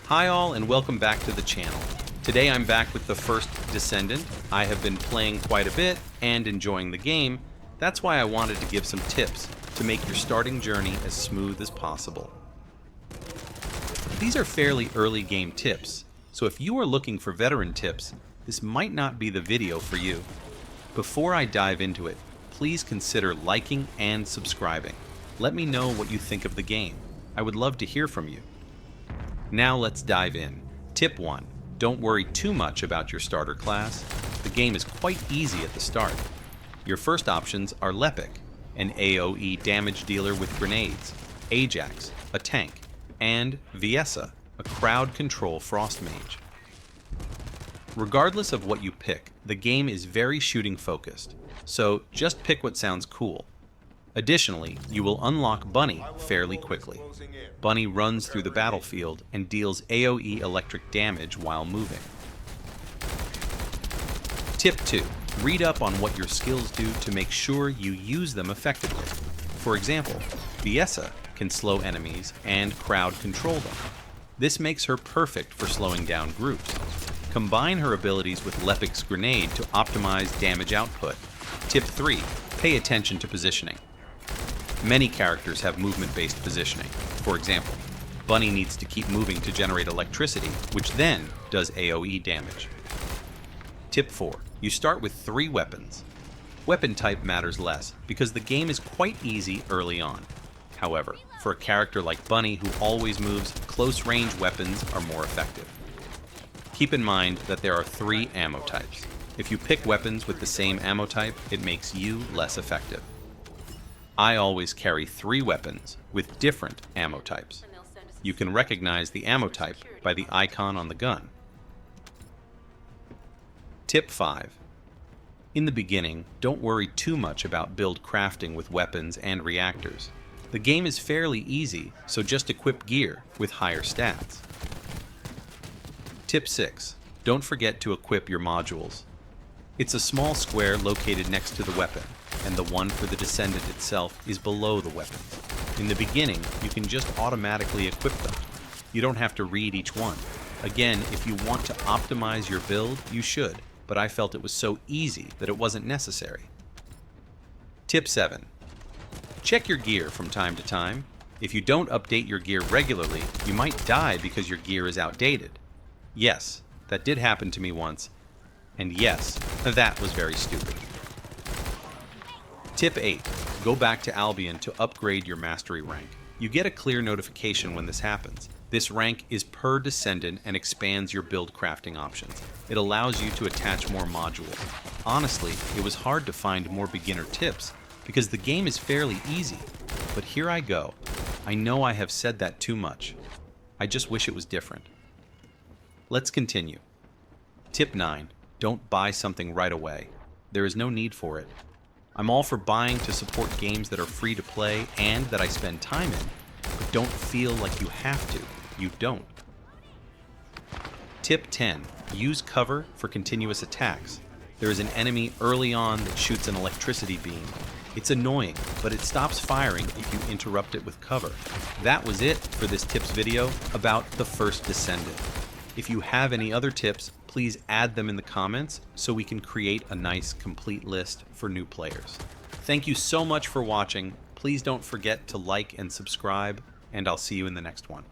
Hi all and welcome back to the channel. Today I'm back with the First Descendant. I have been playing quite a bit and enjoying the game. That's why I wanted to give some tips to make your starting journey as smooth as possible. These are fairly early game tips, so if you are looking for veteran tips, this might not be the video for you. Before I dive into it, please consider liking and subscribing. Let me know what you think of the game. I would love to hear from you. Now let's dive in. Tip 1. Don't worry too much about your starter class. The game is quite easy at the start. Your first options are Lepic, an AoE damage dealer with grenades, Ajax, a tank, and Viessa, a crowd control frost mage. Regardless of what you pick, the game is very shooting focused, so just pick what sounds cool. Additionally, you will unlock Bunny fairly quickly. Bunny runs through the battlefield and deals AoE electric damage while moving. Tip 2. Read up on what your skills do to make sure you use them effectively. For example, Viessa can slow enemies and crowd control them. This makes her perfect for slowing down groups. Combine her abilities with Lepic's grenade to optimize damage output. Tip 3. Pay attention to positioning. Many characters have movement-based positioning. For example, Bunny needs to keep moving to generate electricity, which then does AoE damage. Tip 4. You start with 3 weapons. Weapon type matters less because the game is quite easy early on. However, for a character like Bunny who always moves, close-range weapons are more effective. Keep in mind that there are 3 ammo types. If you pick weapons with the same ammo type, it makes you less effective. I always carry 3 weapons with different ammo types. You can recognize the ammo type by the icon on the gun. Tip 5. In the beginning, don't worry too much about build crafting with weapons and reactors. The game is fairly easy, so just equip gear with higher stats. Tip 6. Don't forget to equip your modules. It's a small square located next to the weapon, and the one for the Descendant itself is below the weapon. In the beginning, you can just automatically equip them. You don't have to read each one. Again, if you want to optimize your build, you should, but I felt it was so easy that it wasn't necessary. Tip 7. Check your gear from time to time. If you don't update your gear regularly, you might die because your gear is outdated. Yes, that did happen to me once. And yes, that was very stupid. Tip 8. Go back to Albion to upgrade your mastery rank. You get a clear notification when this happens. This rank is per Descendant and expands your build crafting options. It allows you to attach more modules. Honestly, it was hard to find more beginner tips because the game is fairly easy. But here I go. I know I have said that too much. I just wish it was different. Let's continue. Tip 9. Don't buy something right away. There is no need for it. I'm all for buying to support games that are free to play and that I spend time in, but don't feel like you have to. You don't. Tip 10. Use cover for continuous attacks. There is an enemy early on that shoots an electricity beam. It's annoying, but it stops firing if you interrupt it with cover. That was it for this tips video about the First Descendant. If you have any other tips, please add them in the comments so we can create a nice complete list for new players. Thank you so much for watching. Please don't forget to like and subscribe, and I'll see you in the next one.